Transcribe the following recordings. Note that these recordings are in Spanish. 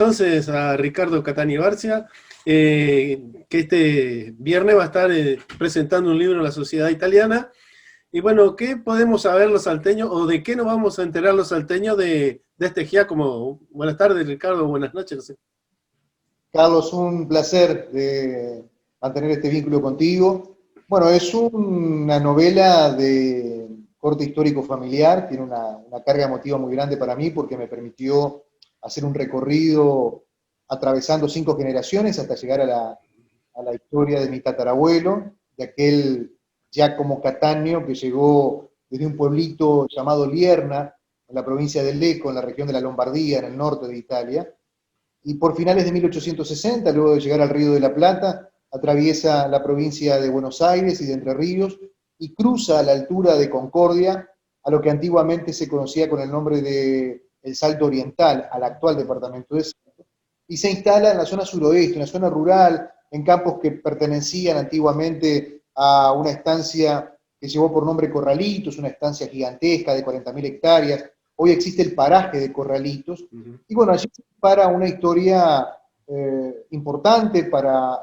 Entonces a Ricardo Catani Barcia, que este viernes va a estar presentando un libro en la Sociedad Italiana. Y bueno, ¿qué podemos saber los salteños o de qué nos vamos a enterar los salteños de este Giacomo? Buenas tardes, Ricardo, buenas noches. No sé. Carlos, un placer de mantener este vínculo contigo. Bueno, es una novela de corte histórico familiar, tiene una carga emotiva muy grande para mí porque me permitió hacer un recorrido atravesando 5 generaciones hasta llegar a la historia de mi tatarabuelo, de aquel Giacomo Cattaneo que llegó desde un pueblito llamado Lierna, en la provincia del Lecco, en la región de la Lombardía, en el norte de Italia, y por finales de 1860, luego de llegar al Río de la Plata, atraviesa la provincia de Buenos Aires y de Entre Ríos y cruza a la altura de Concordia a lo que antiguamente se conocía con el nombre de el Salto Oriental, al actual departamento de Salto, y se instala en la zona suroeste, una zona rural, en campos que pertenecían antiguamente a una estancia que llevó por nombre Corralitos, una estancia gigantesca de 40.000 hectáreas. Hoy existe el paraje de Corralitos, y bueno, allí se para una historia importante para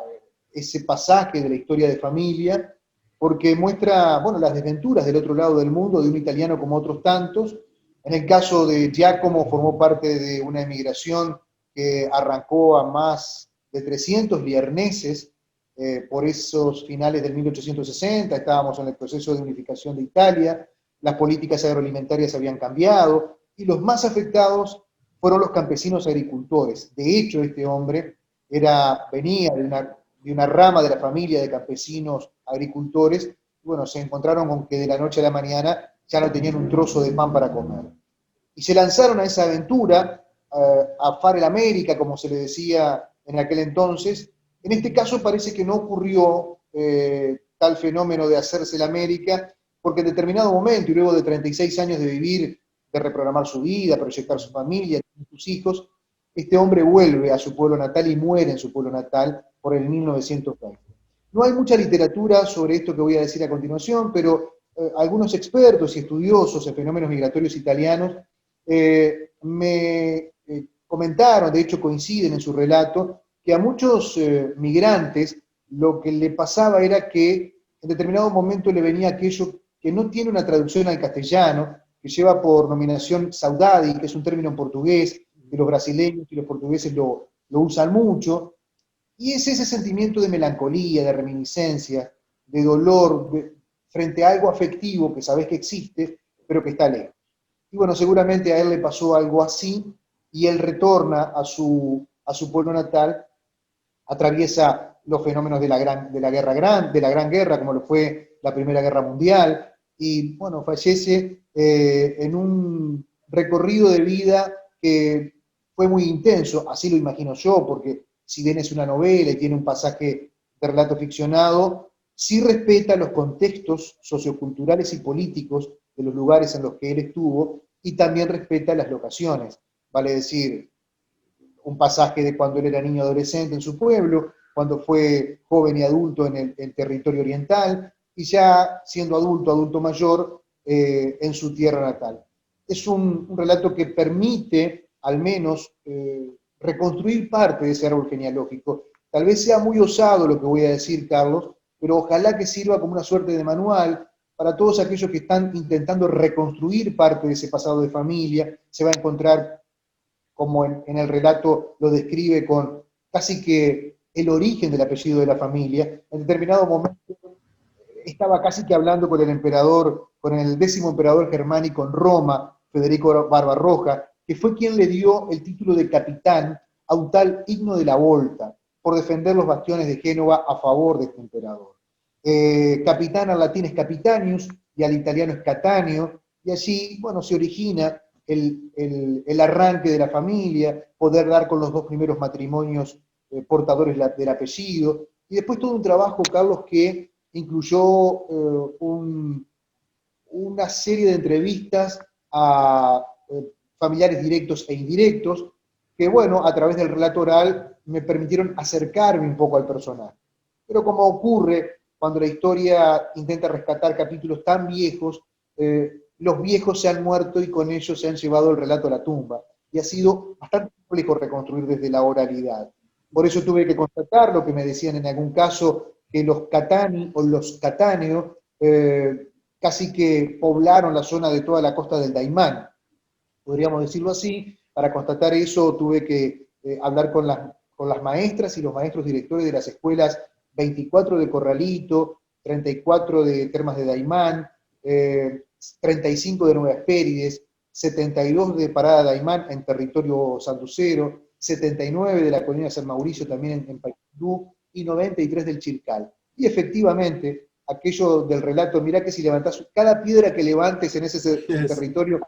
ese pasaje de la historia de familia, porque muestra, bueno, las desventuras del otro lado del mundo de un italiano como otros tantos. En el caso de Giacomo, formó parte de una emigración que arrancó a más de 300 lierneses por esos finales del 1860, estábamos en el proceso de unificación de Italia, las políticas agroalimentarias habían cambiado, y los más afectados fueron los campesinos agricultores. De hecho, este hombre venía de una rama de la familia de campesinos agricultores, y bueno, se encontraron con que de la noche a la mañana ya no tenían un trozo de pan para comer. Y se lanzaron a esa aventura, a fare l'América, como se le decía en aquel entonces. En este caso parece que no ocurrió tal fenómeno de hacerse la América, porque en determinado momento, y luego de 36 años de vivir, de reprogramar su vida, proyectar su familia, sus hijos, este hombre vuelve a su pueblo natal y muere en su pueblo natal por el 1920. No hay mucha literatura sobre esto que voy a decir a continuación, pero algunos expertos y estudiosos en fenómenos migratorios italianos me comentaron, de hecho coinciden en su relato, que a muchos migrantes lo que le pasaba era que en determinado momento le venía aquello que no tiene una traducción al castellano, que lleva por nominación saudade, que es un término en portugués, que los brasileños y los portugueses lo usan mucho, y es ese sentimiento de melancolía, de reminiscencia, de dolor, frente a algo afectivo que sabes que existe, pero que está lejos. Y bueno, seguramente a él le pasó algo así, y él retorna a su pueblo natal, atraviesa los fenómenos de la Gran Guerra, como lo fue la Primera Guerra Mundial, y bueno, fallece en un recorrido de vida que fue muy intenso, así lo imagino yo, porque si bien es una novela y tiene un pasaje de relato ficcionado, sí respeta los contextos socioculturales y políticos de los lugares en los que él estuvo, y también respeta las locaciones, vale decir, un pasaje de cuando él era niño adolescente en su pueblo, cuando fue joven y adulto en el territorio oriental, y ya siendo adulto, adulto mayor, en su tierra natal. Es un relato que permite, al menos, reconstruir parte de ese árbol genealógico. Tal vez sea muy osado lo que voy a decir, Carlos, pero ojalá que sirva como una suerte de manual para todos aquellos que están intentando reconstruir parte de ese pasado de familia. Se va a encontrar, como en el relato lo describe, con casi que el origen del apellido de la familia. En determinado momento estaba casi que hablando con el emperador, con el 10º emperador germánico en Roma, Federico Barbarroja, que fue quien le dio el título de capitán a un tal Igno de la Volta, por defender los bastiones de Génova a favor de este emperador. Capitán al latín es capitanius y al italiano es cataneo, y allí, bueno, se origina el arranque de la familia, poder dar con los 2 primeros matrimonios portadores del apellido, y después todo un trabajo, Carlos, que incluyó una serie de entrevistas a familiares directos e indirectos, que bueno, a través del relato oral me permitieron acercarme un poco al personaje. Pero como ocurre cuando la historia intenta rescatar capítulos tan viejos, los viejos se han muerto y con ellos se han llevado el relato a la tumba. y ha sido bastante complejo reconstruir desde la oralidad. Por eso tuve que constatar lo que me decían en algún caso, que los catani o los catáneos casi que poblaron la zona de toda la costa del Daimán, podríamos decirlo así. Para constatar eso tuve que hablar con las maestras y los maestros directores de las escuelas 24 de Corralito, 34 de Termas de Daimán, 35 de Nueva Espérides, 72 de Parada Daimán en territorio sanducero, 79 de la colonia de San Mauricio también en Paysandú y 93 del Chircal. Y efectivamente, aquello del relato, mirá que si levantás cada piedra que levantes en ese territorio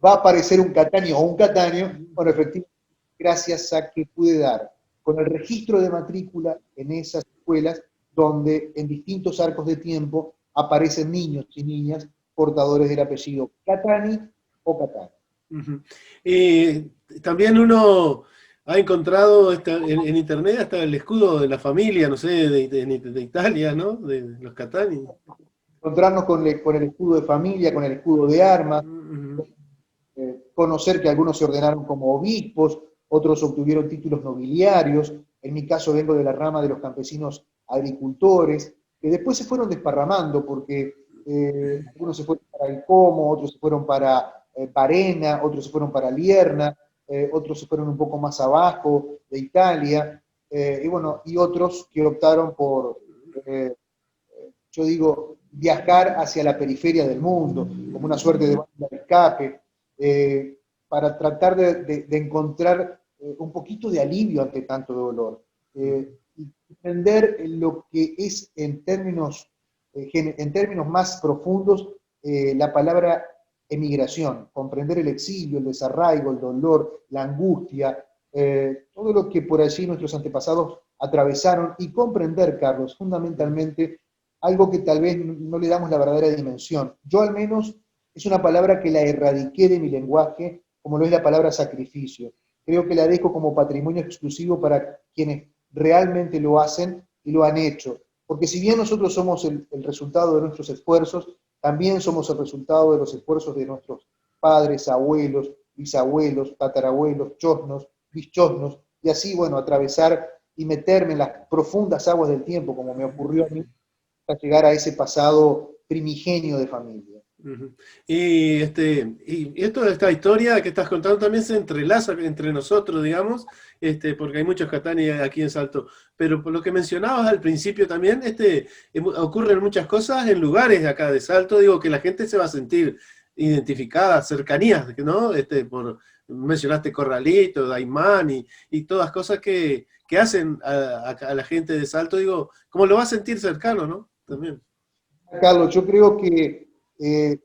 va a aparecer un Catania o un Catáneo. Bueno, efectivamente, gracias a que pude dar con el registro de matrícula en esas escuelas donde en distintos arcos de tiempo aparecen niños y niñas portadores del apellido Catani o Catani. Uh-huh. También uno ha encontrado en internet hasta el escudo de la familia, no sé, de Italia, ¿no? De los Catani. Encontrarnos con el escudo de familia, con el escudo de armas, Uh-huh. conocer que algunos se ordenaron como obispos, otros obtuvieron títulos nobiliarios. En mi caso vengo de la rama de los campesinos agricultores, que después se fueron desparramando porque algunos se fueron para el Como, otros se fueron para Parena, otros se fueron para Lierna, otros se fueron un poco más abajo de Italia, y bueno, y otros que optaron por, yo digo, viajar hacia la periferia del mundo, como una suerte de banda de escape, para tratar de encontrar un poquito de alivio ante tanto dolor. Y entender lo que es en términos más profundos la palabra emigración, comprender el exilio, el desarraigo, el dolor, la angustia, todo lo que por allí nuestros antepasados atravesaron y comprender, Carlos, fundamentalmente algo que tal vez no le damos la verdadera dimensión. Yo al menos es una palabra que la erradiqué de mi lenguaje, como lo es la palabra sacrificio. Creo que la dejo como patrimonio exclusivo para quienes realmente lo hacen y lo han hecho. Porque si bien nosotros somos el resultado de nuestros esfuerzos, también somos el resultado de los esfuerzos de nuestros padres, abuelos, bisabuelos, tatarabuelos, chosnos, bischosnos, y así, bueno, atravesar y meterme en las profundas aguas del tiempo, como me ocurrió a mí, hasta llegar a ese pasado primigenio de familia. Uh-huh. Y esto de esta historia que estás contando también se entrelaza entre nosotros, digamos, porque hay muchos Catani aquí en Salto. Pero por lo que mencionabas al principio también, ocurren muchas cosas en lugares de acá de Salto, digo, que la gente se va a sentir identificada, cercanías, ¿no? Mencionaste Corralito, Daimán y todas cosas que hacen a la gente de Salto, digo, como lo va a sentir cercano, ¿no? También. Carlos, yo creo que eh,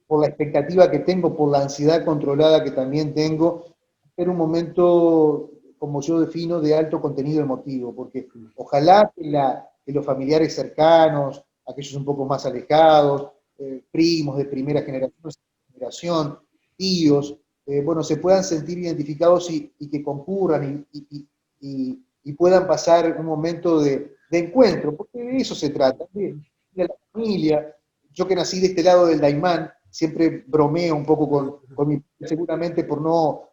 por la expectativa que tengo, por la ansiedad controlada que también tengo, era un momento, como yo defino, de alto contenido emotivo, porque ojalá que los familiares cercanos, aquellos un poco más alejados, primos de primera generación, tíos, bueno, se puedan sentir identificados y que concurran y puedan pasar un momento de encuentro, porque de eso se trata, de la familia. Yo que nací de este lado del Daimán, siempre bromeo un poco con mi, seguramente por no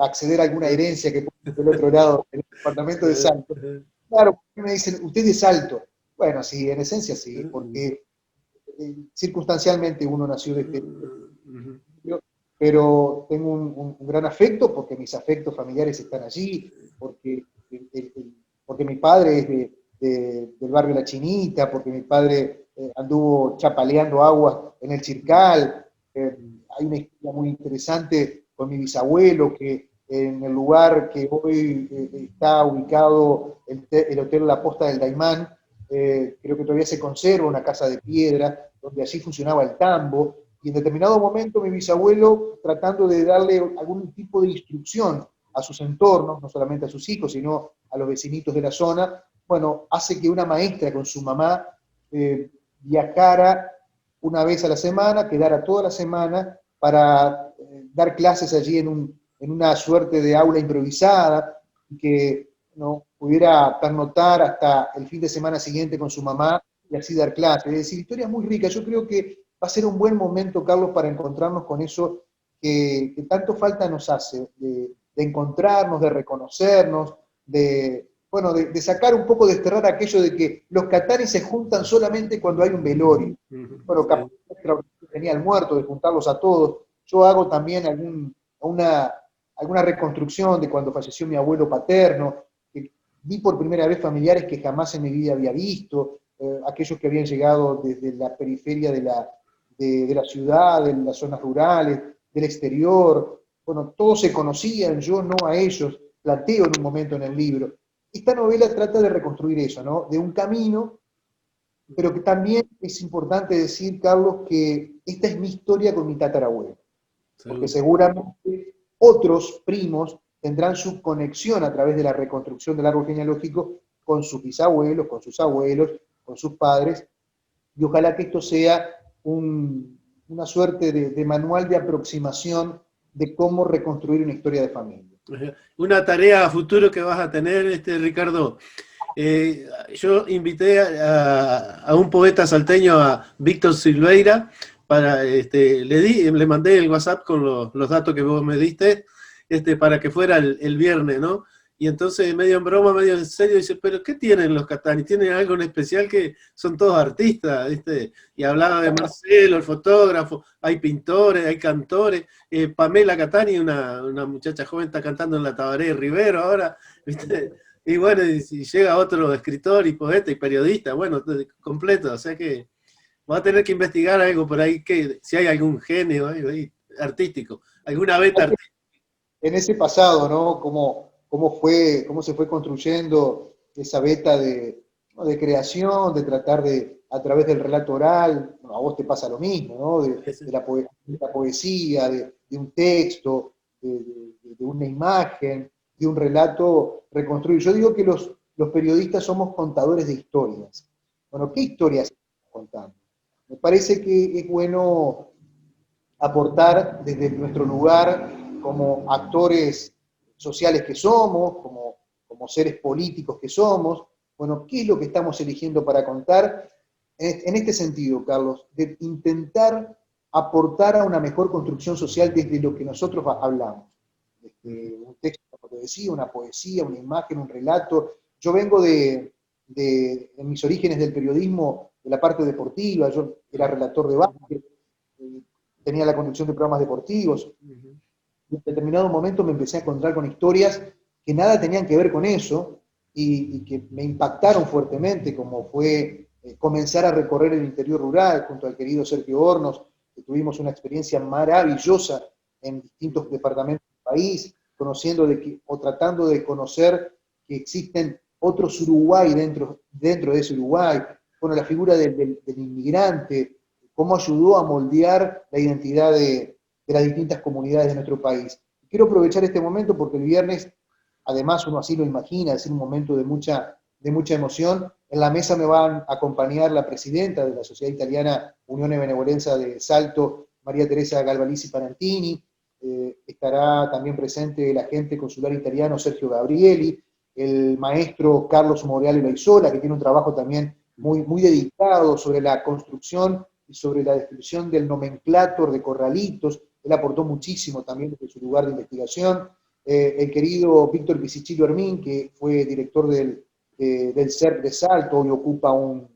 acceder a alguna herencia que puede del otro lado, del departamento de Salto. Claro, me dicen, usted es Salto. Bueno, sí, en esencia sí, porque circunstancialmente uno nació de este, pero tengo un gran afecto porque mis afectos familiares están allí, porque, porque mi padre es del barrio La Chinita, porque mi padre anduvo chapaleando aguas en el Chircal. Hay una historia muy interesante con mi bisabuelo, que en el lugar que hoy está ubicado el Hotel La Posta del Daimán, creo que todavía se conserva una casa de piedra, donde allí funcionaba el tambo, y en determinado momento mi bisabuelo, tratando de darle algún tipo de instrucción a sus entornos, no solamente a sus hijos, sino a los vecinitos de la zona, bueno, hace que una maestra con su mamá viajara una vez a la semana, quedara toda la semana para dar clases allí en una suerte de aula improvisada, y que no pudiera pernotar hasta el fin de semana siguiente con su mamá y así dar clases. Es decir, historias muy ricas. Yo creo que va a ser un buen momento, Carlos, para encontrarnos con eso que tanto falta nos hace, de encontrarnos, de reconocernos, bueno, de sacar un poco, desterrar aquello de que los cataris se juntan solamente cuando hay un velorio. Bueno, capaz Sí. tenía el muerto, de juntarlos a todos. Yo hago también alguna reconstrucción de cuando falleció mi abuelo paterno, que vi por primera vez familiares que jamás en mi vida había visto, aquellos que habían llegado desde la periferia de la ciudad, de las zonas rurales, del exterior. Bueno, todos se conocían, yo no a ellos, planteo en un momento en el libro. Esta novela trata de reconstruir eso, ¿no? De un camino, pero que también es importante decir, Carlos, que esta es mi historia con mi tatarabuelo, porque Seguro. seguramente otros primos tendrán su conexión a través de la reconstrucción del árbol genealógico con sus bisabuelos, con sus abuelos, con sus padres, y ojalá que esto sea una suerte de manual de aproximación de cómo reconstruir una historia de familia. Una tarea a futuro que vas a tener, Ricardo. Yo invité a un poeta salteño, a Víctor Silveira, le mandé el WhatsApp con los datos que vos me diste, para que fuera el viernes, ¿no? Y entonces, medio en broma, medio en serio, dice, pero ¿qué tienen los catanis? ¿Tienen algo en especial que son todos artistas, ¿viste? Y hablaba de Marcelo, el fotógrafo, hay pintores, hay cantores. Pamela Catani, una muchacha joven, está cantando en la Tabaré Rivero ahora, ¿viste? Y bueno, y si llega otro escritor y poeta y periodista, bueno, completo, o sea que va a tener que investigar algo por ahí, que si hay algún genio ahí artístico, alguna beta artística. En ese pasado, ¿no? Cómo se fue construyendo esa beta ¿no? De creación, de tratar a través del relato oral, bueno, a vos te pasa lo mismo, ¿no? De la poesía, de un texto, de una imagen, de un relato reconstruido. Yo digo que los periodistas somos contadores de historias. Bueno, ¿qué historias estamos contando? Me parece que es bueno aportar desde nuestro lugar como actores sociales que somos, como seres políticos que somos. Bueno, ¿qué es lo que estamos eligiendo para contar? En este sentido, Carlos, de intentar aportar a una mejor construcción social desde lo que nosotros hablamos. Desde un texto, como te decía, una poesía, una imagen, un relato. Yo vengo en mis orígenes del periodismo, de la parte deportiva, yo era relator de básquet, tenía la conducción de programas deportivos. Y en determinado momento me empecé a encontrar con historias que nada tenían que ver con eso y que me impactaron fuertemente, como fue comenzar a recorrer el interior rural junto al querido Sergio Hornos, que tuvimos una experiencia maravillosa en distintos departamentos del país, conociendo o tratando de conocer que existen otros Uruguay dentro de ese Uruguay. Bueno, la figura del inmigrante, cómo ayudó a moldear la identidad de las distintas comunidades de nuestro país. Quiero aprovechar este momento porque el viernes, además uno así lo imagina, es un momento de mucha emoción. En la mesa me van a acompañar la presidenta de la Sociedad Italiana Unione Benevolenza de Salto, María Teresa Galvalici Parantini. Estará también presente el agente consular italiano Sergio Gabrieli, el maestro Carlos Moreale Laizola, que tiene un trabajo también muy dedicado sobre la construcción y sobre la descripción del nomenclátor de corralitos. Él aportó muchísimo también desde su lugar de investigación. El querido Víctor Pisicillo Hermín, que fue director del CERP de Salto, hoy ocupa un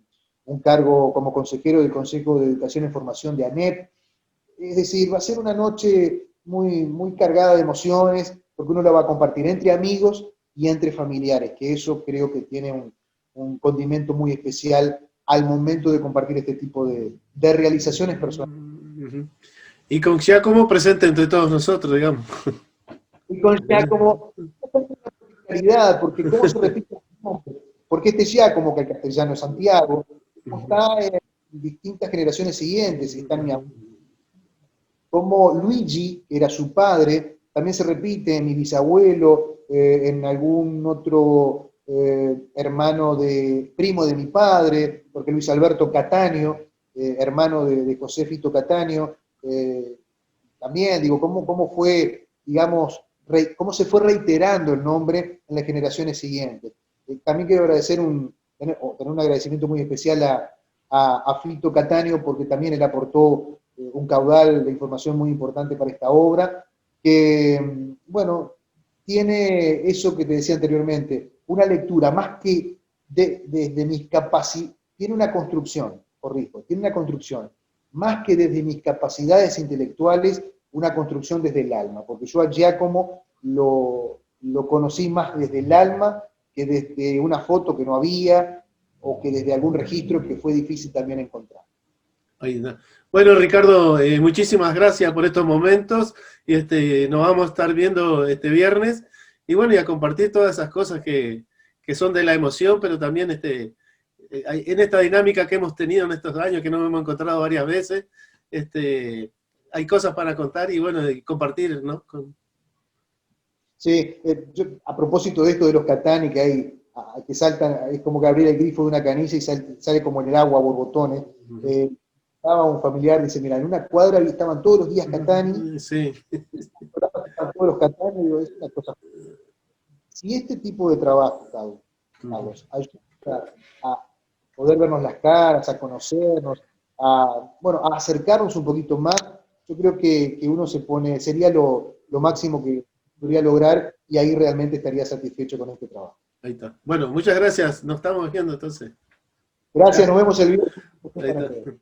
cargo como consejero del Consejo de Educación y Formación de ANEP. Es decir, va a ser una noche muy cargada de emociones, porque uno la va a compartir entre amigos y entre familiares, que eso creo que tiene un condimento muy especial al momento de compartir este tipo de realizaciones personales. Y con Giacomo presente entre todos nosotros, digamos. Y con Giacomo, claridad, porque cómo se repite el nombre, porque este Giacomo, que el castellano es Santiago, está en distintas generaciones siguientes, está en mi abuelo. Como Luigi, que era su padre, también se repite en mi bisabuelo, en algún otro primo de mi padre, porque Luis Alberto Cattaneo, hermano de José Fito Cattaneo, también, digo, cómo fue, digamos, cómo se fue reiterando el nombre en las generaciones siguientes. También quiero tener un agradecimiento muy especial a Fito Cattaneo, porque también él aportó un caudal de información muy importante para esta obra, que, bueno, tiene eso que te decía anteriormente, una lectura más que desde mis capacidades, tiene una construcción, corrijo, tiene una construcción, más que desde mis capacidades intelectuales, una construcción desde el alma, porque yo a Giacomo lo conocí más desde el alma que desde una foto que no había, o que desde algún registro que fue difícil también encontrar. Ahí está. Bueno, Ricardo, muchísimas gracias por estos momentos y nos vamos a estar viendo este viernes y bueno, y a compartir todas esas cosas que son de la emoción, pero también en esta dinámica que hemos tenido en estos años, que nos hemos encontrado varias veces, hay cosas para contar y bueno, y compartir, ¿no? Sí, a propósito de esto de los Catani, que hay, que saltan, es como que abrir el grifo de una canilla y sale como en el agua borbotones. Estaba un familiar, dice, mira, en una cuadra estaban todos los días Catani, sí. estaban todos los Catani, digo, es una cosa. Si este tipo de trabajo, Carlos, ayuda a poder vernos las caras, a conocernos, bueno, a acercarnos un poquito más, yo creo que uno sería lo máximo que podría lograr y ahí realmente estaría satisfecho con este trabajo. Ahí está. Bueno, muchas gracias. Nos estamos viendo entonces. Gracias, nos vemos el Ahí está. viernes.